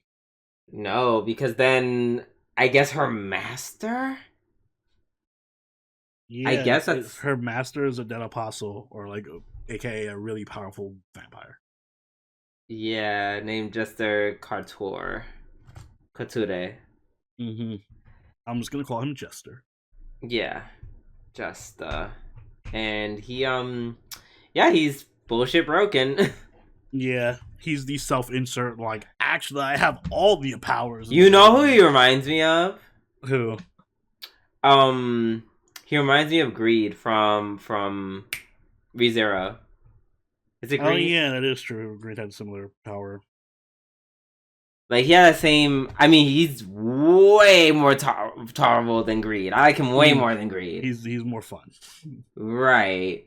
No, because then I guess her master. Yeah, I guess that's her master is a dead apostle, or like, aka a really powerful vampire. yeah, named Jester Couture. Mm-hmm. I'm just gonna call him Jester. Yeah, just and he yeah, he's bullshit broken. Yeah, he's the self-insert. Like, actually, I have all the powers. You know who he reminds me of? Who? He reminds me of Greed from ReZero. Is it Greed? Oh yeah, that is true. Great had similar power. Like he had the same. I mean, he's way more tolerable than Greed. I like him way more than Greed. He's more fun. Right.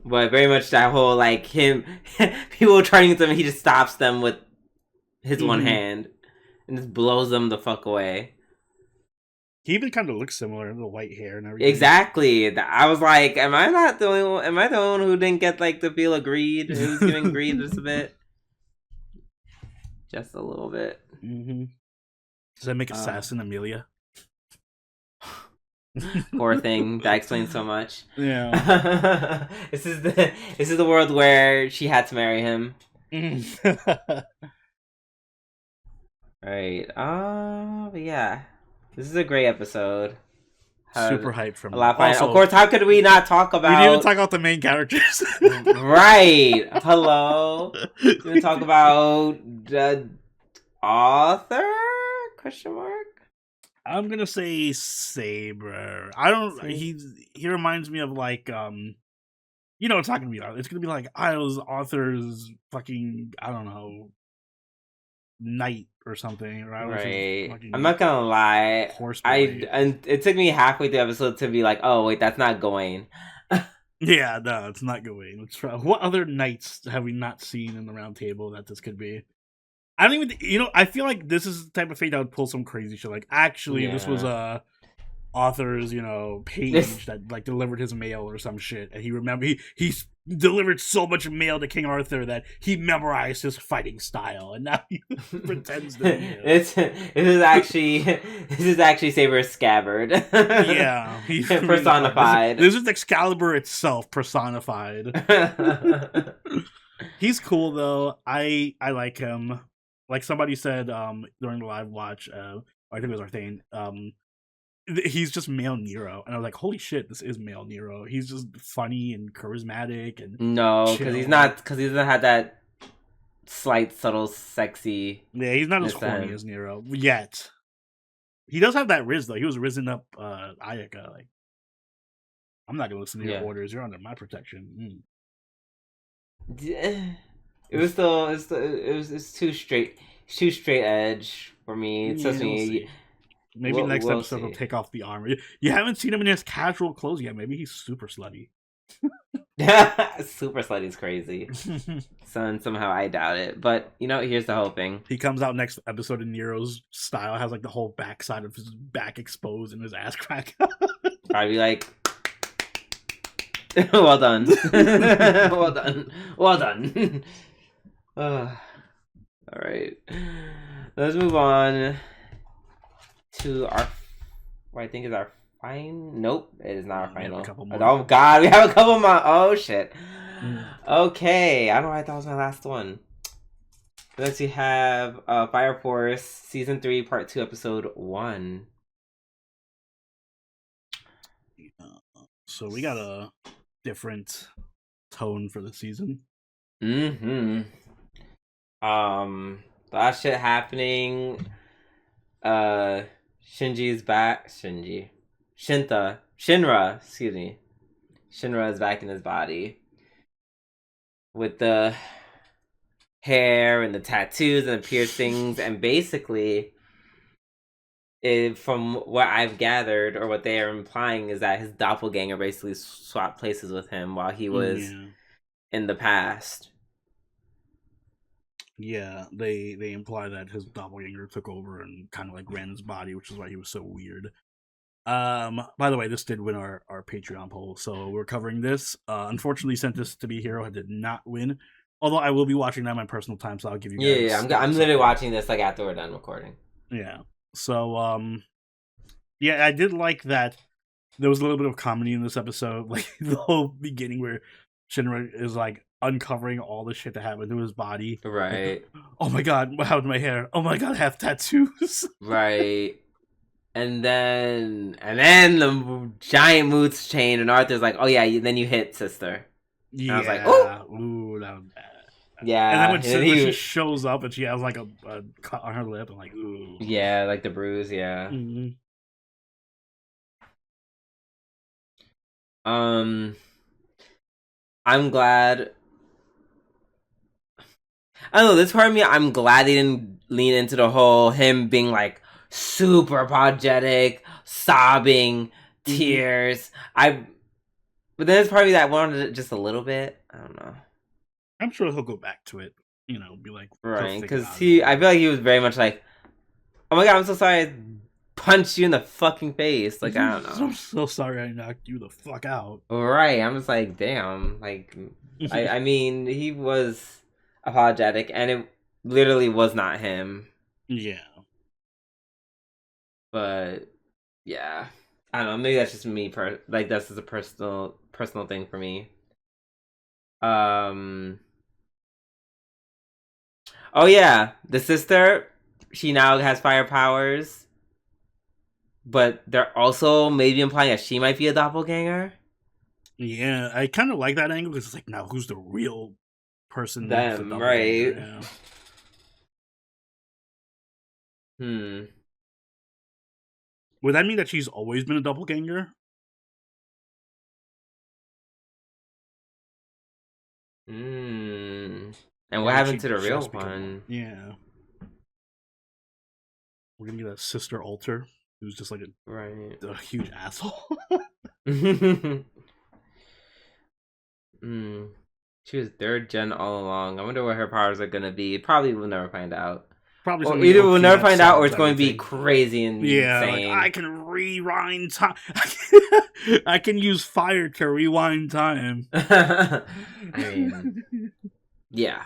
But very much that whole like him, people trying to him, he just stops them with his one hand and just blows them the fuck away. He even kind of looks similar, the white hair and everything. Exactly. I was like, am I the only one who didn't get like the feel of Greed? Who's giving Greed just a bit? Just a little bit. Does that make Assassin Amelia? Poor thing. That explains so much. Yeah. This is the world where she had to marry him. Right. But yeah, this is a great episode. Super Had hyped from a lot of fun. Of also course, how could we not talk we didn't even about? talk about the main characters. Right. Hello. We didn't talk about the author? Question mark. I'm gonna say Saber. I don't. Same. He reminds me of like you know, it's not gonna be. It's gonna be like Isles author's fucking. I don't know, knight or something, or I don't know, his Right. I'm fucking not gonna lie. horse I boy. and it took me halfway through the episode to be like, oh wait, that's not going. Yeah, no, it's not going. Let's try. What other knights have we not seen in the round table that this could be? I don't even. You know, I feel like this is the type of fate that would pull some crazy shit. Like, actually, this was Yeah. a author's, you know, This page that like delivered his mail or some shit, and he delivered so much mail to King Arthur that he memorized his fighting style, and now he pretends to be him. this is actually Saber's scabbard. Yeah, he Personified. This is Excalibur itself personified. He's cool though. I like him. Like somebody said during the live watch, I think it was Arthane, he's just male Nero, and I was like, holy shit, this is male Nero. He's just funny and charismatic and No, because chill. he doesn't have that slight, subtle, sexy. Yeah, he's not as horny as Nero yet. He does have that Riz though. He was rizzing up Ayaka. Like, I'm not gonna listen to your orders. You're under my protection. It was still it's too straight edge for me. It's just me. Maybe next episode will take off the armor. You haven't seen him in his casual clothes yet. Maybe he's super slutty. Super slutty is crazy. Somehow I doubt it. But you know, here's the hoping. He comes out next episode in Nero's style, has like the whole backside of his back exposed and his ass crack. I'd be like, well done. Well done. Well done. All right. Let's move on to our, what I think is our final. Nope, it is not our final. Oh god, we have a couple more. Oh shit. Okay, I don't know why I thought it was my last one. Next we have Fire Force Season 3 Part 2 Episode 1. So we got a different tone for the season. That shit happening. Shinji's back. Shinra, excuse me. Shinra is back in his body. With the hair and the tattoos and the piercings, and basically, from what I've gathered, or what they are implying, is that his doppelganger basically swapped places with him while he was in the past. Yeah, they imply that his doppelganger took over and kind of like ran his body, which is why he was so weird. By the way, this did win our Patreon poll, so we're covering this. Unfortunately, Sent This to Be Hero did not win. Although I will be watching that on my personal time, so I'll give you guys. Yeah, I'm literally watching this like after we're done recording. Yeah. So yeah, I did like that there was a little bit of comedy in this episode, like the whole beginning where Shinra is like uncovering all the shit that happened to his body. Right. Like, oh my god, what happened to my hair? Oh my god, I have tattoos. Right. And then the giant moods chain, and Arthur's like, oh yeah, then you hit sister. Yeah. And I was like, oh. Ooh, that was bad. Yeah. And then when she shows up and she has like a cut on her lip, I'm like, ooh. Yeah, like the bruise, yeah. Mm-hmm. I'm glad. I don't know, this part of me, I'm glad they didn't lean into the whole him being like super apologetic, sobbing, tears. But then there's part of me that wanted it just a little bit. I don't know. I'm sure he'll go back to it. You know, be like, right? Because I feel like he was very much like, oh my god, I'm so sorry I punched you in the fucking face. Like, I don't know. I'm so sorry I knocked you the fuck out. Right? I'm just like, damn. Like, I mean, he was apologetic, and it literally was not him. Yeah. But yeah, I don't know. Maybe that's just me. Like, that's just a personal thing for me. Oh yeah, the sister. she now has fire powers, but they're also maybe implying that she might be a doppelganger. Yeah, I kind of like that angle because it's like, now who's the real person? Who's the Them, doppelganger? right? Yeah. Would that mean that she's always been a doppelganger? And Or what did happened she to the real just become one? one? Yeah. We're gonna get a sister alter who's just like Right. a huge asshole. She was third gen all along. I wonder what her powers are gonna be. Probably we'll never find out. Probably Or something either OP we'll never that find out or solves it's going to be everything. crazy and Yeah, like insane. I can rewind time. I can use fire to rewind time. I mean, yeah.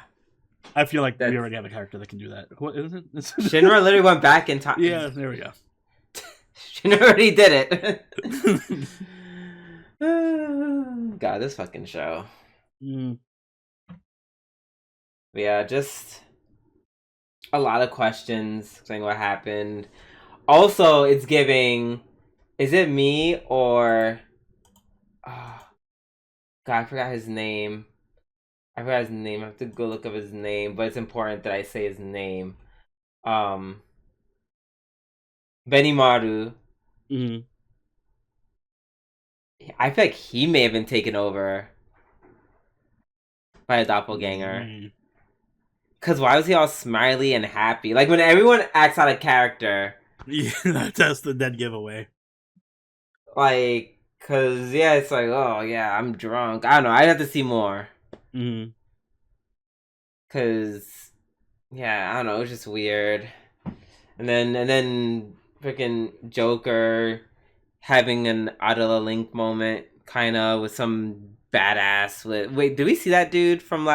I feel like we already have a character that can do that. What is it? Shinra literally went back in time. Yeah, there we go. Shinra already did it. God, this fucking show. Yeah, just a lot of questions saying what happened. Also, it's giving. Is it me or? God, I forgot his name. I have to go look up his name, but it's important that I say his name. Benimaru. I feel like he may have been taken over by a doppelganger. Cause why was he all smiley and happy? Like when everyone acts out of character. Yeah, that's the dead giveaway. Like, cause yeah, it's like, oh yeah, I'm drunk. I don't know. I'd have to see more. Cause yeah, I don't know. It was just weird. And then freaking Joker having an Adela Link moment, kind of with some badass. Wait, did we see that dude from?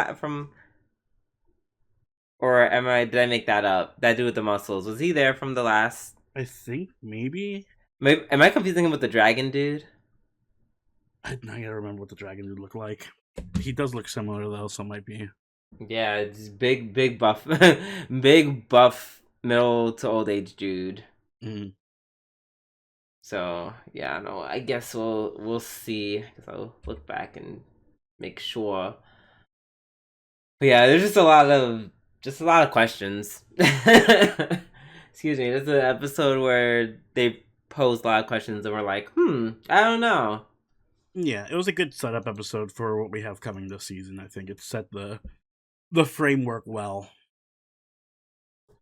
Or did I make that up? That dude with the muscles, was he there from the last? I think maybe. Am I confusing him with the dragon dude? I gotta remember what the dragon dude looked like. He does look similar though, so it might be. Yeah, it's big buff, big buff middle to old age dude. So yeah, no, I guess we'll see. I guess I'll look back and make sure. But yeah, there's just a lot of questions. Excuse me. This is an episode where they posed a lot of questions and we're like, I don't know. Yeah, it was a good setup episode for what we have coming this season. I think it set the framework well.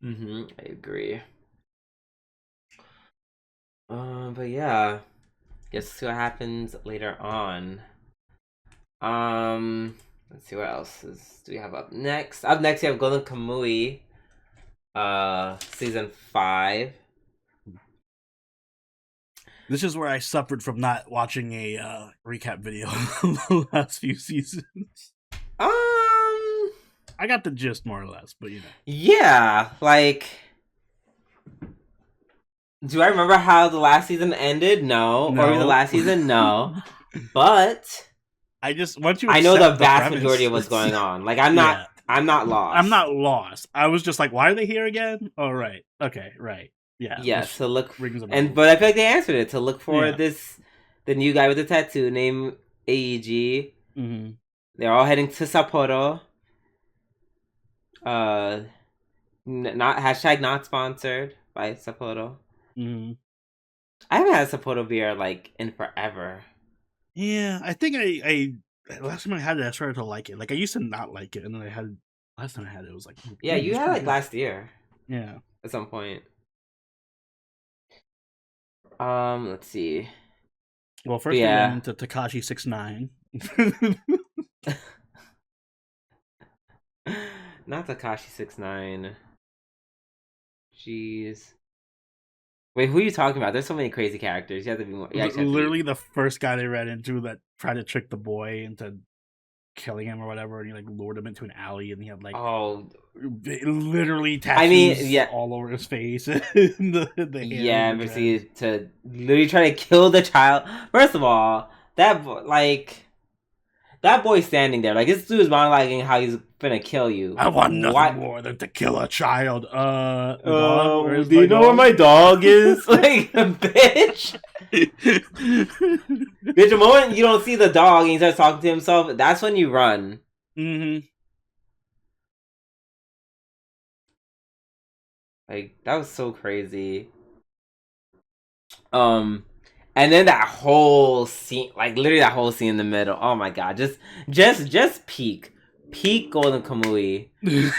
I agree. But yeah, guess see what happens later on. Let's see what else do we have up next. Up next, we have Golden Kamui, season 5. This is where I suffered from not watching a recap video the last few seasons. I got the gist more or less, but you know. Yeah, like, do I remember how the last season ended? No. Or the last season? No. But I know the vast majority of what's going on. Like, I'm not lost. I'm not lost. I was just like, why are they here again? Oh, right. Okay, right. Yeah. Yeah, to look but I feel like they answered it, to look for the new guy with the tattoo named Eiji. They're all heading to Sapporo. Not not sponsored by Sapporo. I haven't had Sapporo beer like in forever. Yeah, I think I last time I had it, I started to like it. Like I used to not like it, and then last time I had it, it was like, yeah, you had like last year. Yeah, at some point. Let's see. Well, first we went into Tekashi 6ix9ine. Not Tekashi 6ix9ine. Jeez. Wait, who are you talking about? There's so many crazy characters. You have to be more. Literally, the first guy they ran into that tried to trick the boy into killing him or whatever, and he like lured him into an alley, and he had like literally tattoos all over his face. the to literally try to kill the child. First of all, that that boy's standing there. Like, this dude is monologuing how he's gonna kill you. I want nothing more than to kill a child. The dog? Where's Do you know where my dog is? Like, bitch. Bitch, the moment you don't see the dog and he starts talking to himself, that's when you run. Mm-hmm. Like, that was so crazy. And then that whole scene, like literally that whole scene in the middle. Oh my god, just peak Golden Kamui.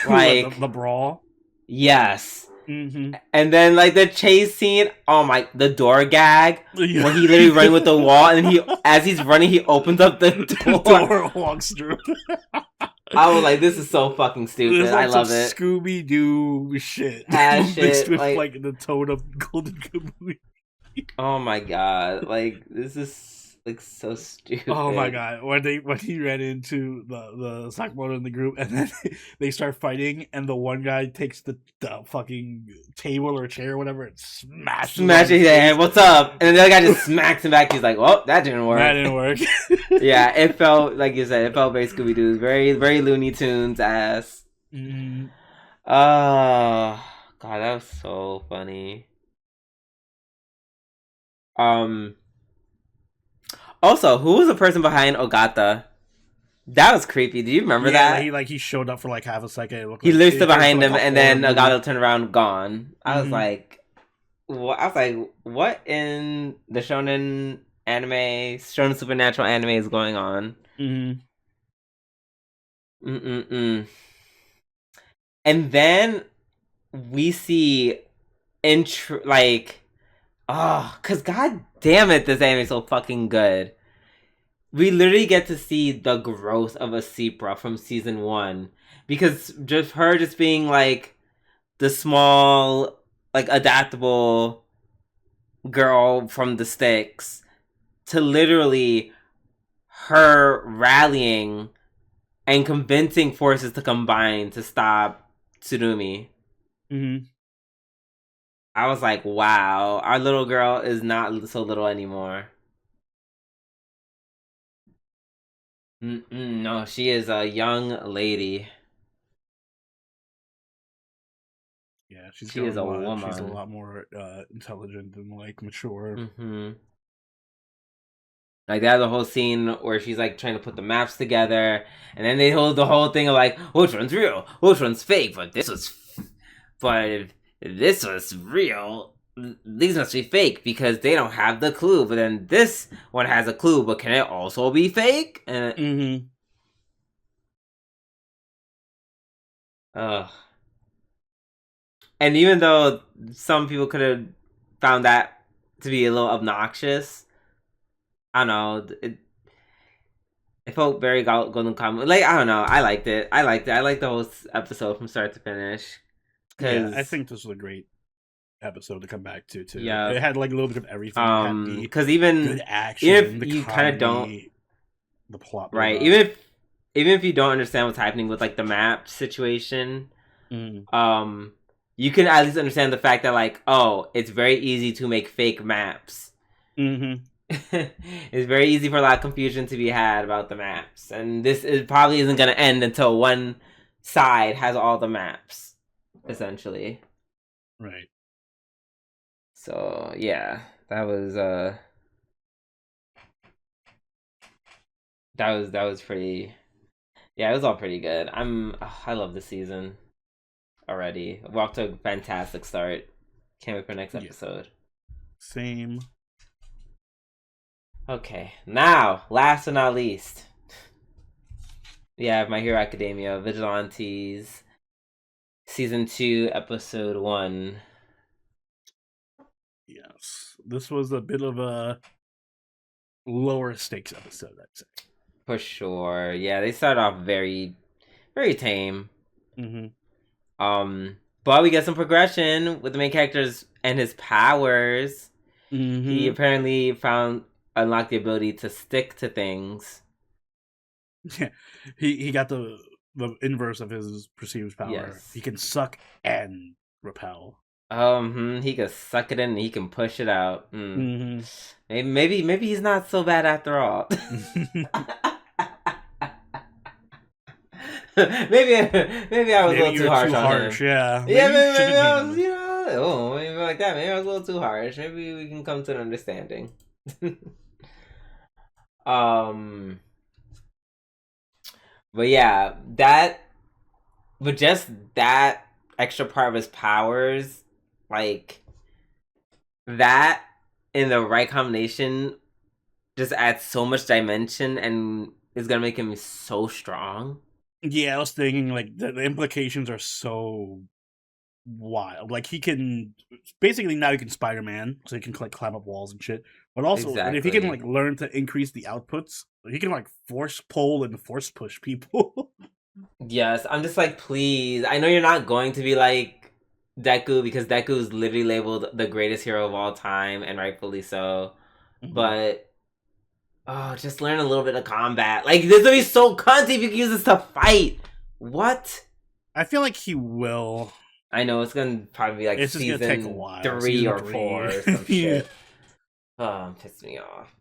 Like the brawl. Yes. Mm-hmm. And then like the chase scene. Oh my, the door gag when he literally running with the wall, and then as he's running, he opens up the door. Door walks through. I was like, this is so fucking stupid. Like I love it. Scooby Doo shit. Shit with like the tone of Golden Kamui. Oh my god! Like, this is like so stupid. Oh my god! When he ran into the Sakamoto in the group, and then they start fighting, and the one guy takes the fucking table or chair or whatever and smashes his head. What's up? And then the other guy just smacks him back. He's like, "Well, that didn't work." That didn't work. Yeah, it felt like you said. It felt very Scooby Doo, very very Looney Tunes ass. Mm. Oh god, that was so funny. Also, who was the person behind Ogata? That was creepy. Do you remember that? He showed up for like half a second. He literally stood behind him, and then Ogata turned around, gone. I was like, what? I was like, what in the shonen anime, shonen supernatural anime is going on? And then we see cause god damn it, this anime is so fucking good. We literally get to see the growth of Asipra from season 1, because just being like the small, like adaptable girl from the sticks, to literally her rallying and convincing forces to combine to stop Tsurumi. I was like, wow, our little girl is not so little anymore. No, she is a young lady. Yeah, she is a woman. She's a lot more intelligent and like mature. Like, they have the whole scene where she's like trying to put the maps together, and then they hold the whole thing of like, which one's real, which one's fake. But if this was real, these must be fake because they don't have the clue. But then this one has a clue, but can it also be fake? And and even though some people could have found that to be a little obnoxious, I don't know, it felt very Golden Kamuy. Like, I don't know, I liked it. I liked the whole episode from start to finish. Yeah, I think this was a great episode to come back to too. Yeah, it had like a little bit of everything. Because even good action, even if you kind of don't the plot, right? Even if you don't understand what's happening with like the map situation, you can at least understand the fact that like, oh, it's very easy to make fake maps. It's very easy for a lot of confusion to be had about the maps, and this probably isn't going to end until one side has all the maps, essentially. Right. So yeah, that was pretty. Yeah, it was all pretty good. I love the season already. We're off to a fantastic start. Can't wait for next episode. Same. Okay, now, last but not least, we have My Hero Academia Vigilantes Season 2, Episode 1. Yes, this was a bit of a lower stakes episode, I'd say. For sure. Yeah, they started off very, very tame. But we get some progression with the main characters and his powers. He apparently unlocked the ability to stick to things. Yeah, he got the inverse of his perceived power. Yes. He can suck and repel. He can suck it in and he can push it out. Maybe he's not so bad after all. maybe I was a Maybe little too you're harsh too on harsh. him. Yeah, Yeah, maybe you maybe shouldn't hate I was, him. oh, maybe like that. Maybe I was a little too harsh. Maybe we can come to an understanding. um, but yeah, but just that extra part of his powers, like that in the right combination, just adds so much dimension and is gonna make him so strong. Yeah, I was thinking like the implications are so wild. Like he can basically now he can Spider-Man, so he can like climb up walls and shit. But also, and if he can Exactly. like learn to increase the outputs, he can like force pull and force push people. Yes, I'm just like, please. I know you're not going to be like Deku because Deku is literally labeled the greatest hero of all time, and rightfully so. Mhm. But oh, just learn a little bit of combat. Like this would be so cunty if you can use this to fight. What? I feel like he will. I know it's gonna probably be like It's just gonna take a season while. 3 Season or 4 3. or some Yeah. shit. Oh, pissed me off.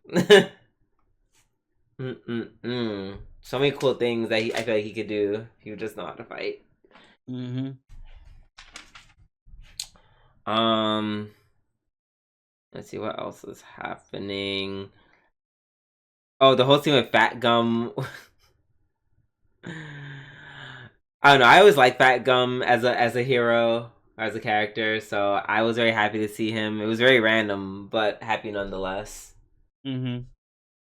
Mm-mm-mm. So many cool things that I feel like he could do. He would just know how to fight. Mm-hmm. Um, let's see what else is happening. Oh, the whole scene with Fat Gum. I don't know. I always like Fat Gum as a hero, as a character. So I was very happy to see him. It was very random, but happy nonetheless. Mm-hmm.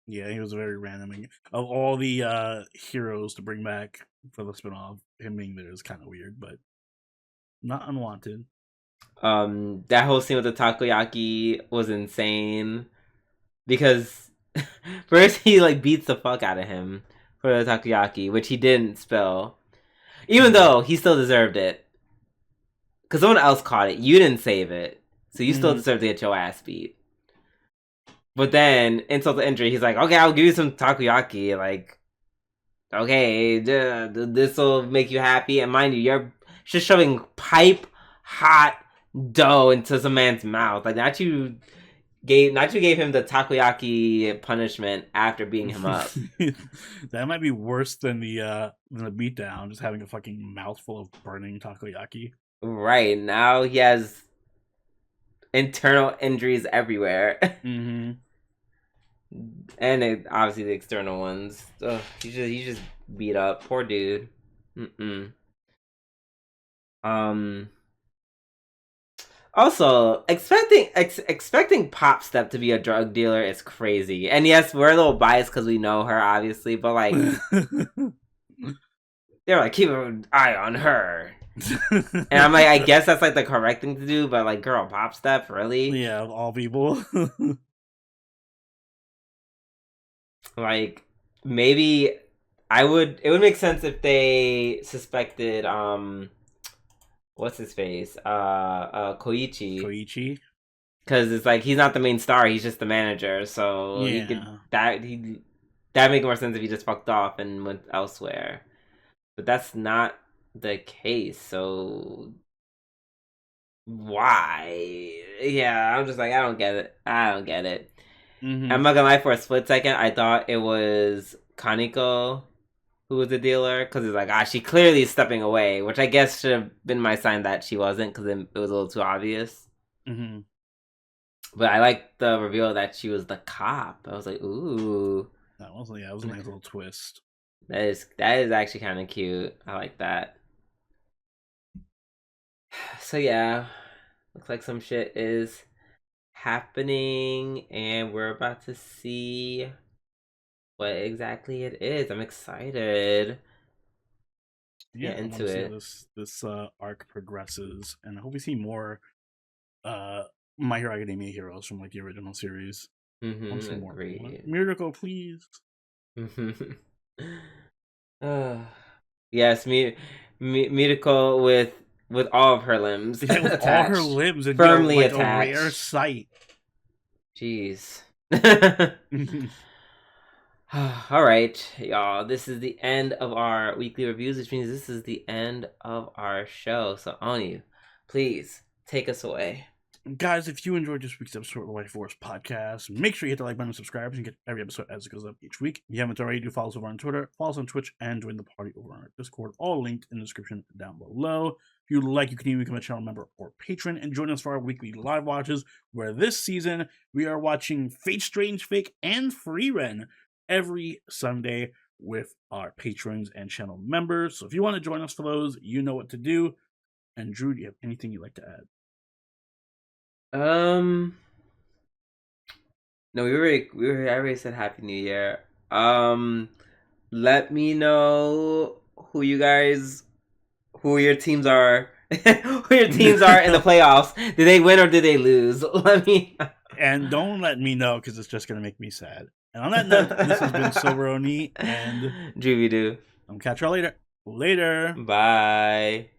Yeah, he was very random. Of all the heroes to bring back for the spinoff, him being there is kind of weird, but not unwanted. That whole scene with the takoyaki was insane because first he like beats the fuck out of him for the takoyaki, which he didn't spill, even though he still deserved it because someone else caught it. You didn't save it, so you still Mm-hmm. deserve to get your ass beat. But then insult to injury, he's like, "Okay, I'll give you some takoyaki." Like, okay, this will make you happy. And mind you, you're just shoving pipe hot dough into some man's mouth. Like, not you gave him the takoyaki punishment after beating him up. That might be worse than the beatdown, just having a fucking mouthful of burning takoyaki. Right now, he has internal injuries everywhere, Mm-hmm. obviously the external ones. Ugh, he just beat up. Poor dude. Mm-mm. Um. Also, expecting Pop Step to be a drug dealer is crazy. And yes, we're a little biased because we know her, obviously, but like they're like keep an eye on her. And I'm like, I guess that's like the correct thing to do, but like, girl, Pop Step, really? Yeah, of all people. Like, maybe it would make sense if they suspected what's his face? Koichi. Koichi. Because it's like he's not the main star, he's just the manager, so Yeah. that make more sense if he just fucked off and went elsewhere. But that's not the case, so why? Yeah, I'm just like, I don't get it. I don't get it. Mm-hmm. I'm not gonna lie, for a split second, I thought it was Kaneko who was the dealer, because it's like, she clearly is stepping away, which I guess should have been my sign that she wasn't, because it was a little too obvious. Mm-hmm. But I like the reveal that she was the cop. I was like, ooh, That was a nice little twist. that is actually kind of cute. I like that. So yeah, looks like some shit is happening, and we're about to see what exactly it is. I'm excited to Yeah, get I want into to see how it. this arc progresses, and I hope we see more uh My Hero Academia heroes from like the original series. I want to see more of them. Agreed. Miracle, please. uh, yes, Mirko with all of her limbs Yeah, with all her attached, limbs and firmly like a rare attached. sight. Jeez. All right, y'all. This is the end of our weekly reviews, which means this is the end of our show. So, Oni, please take us away. Guys, if you enjoyed this week's episode of the Waifu podcast, make sure you hit the like button and subscribe and get every episode as it goes up each week. If you haven't already, do follow us over on Twitter, follow us on Twitch, and join the party over on our Discord, all linked in the description down below. If you like, you can even become a channel member or patron and join us for our weekly live watches, where this season we are watching Fate Strange Fake and Freeren every Sunday with our patrons and channel members. So if you want to join us for those, you know what to do. And Drew, do you have anything you'd like to add? No, I already said Happy New Year. Let me know who your teams are, who your teams are in the playoffs. Did they win or did they lose? Let me. And don't let me know because it's just gonna make me sad. And on that note, this has been Soberoni and Dreamy Doo. I'll catch y'all later. Later. Bye.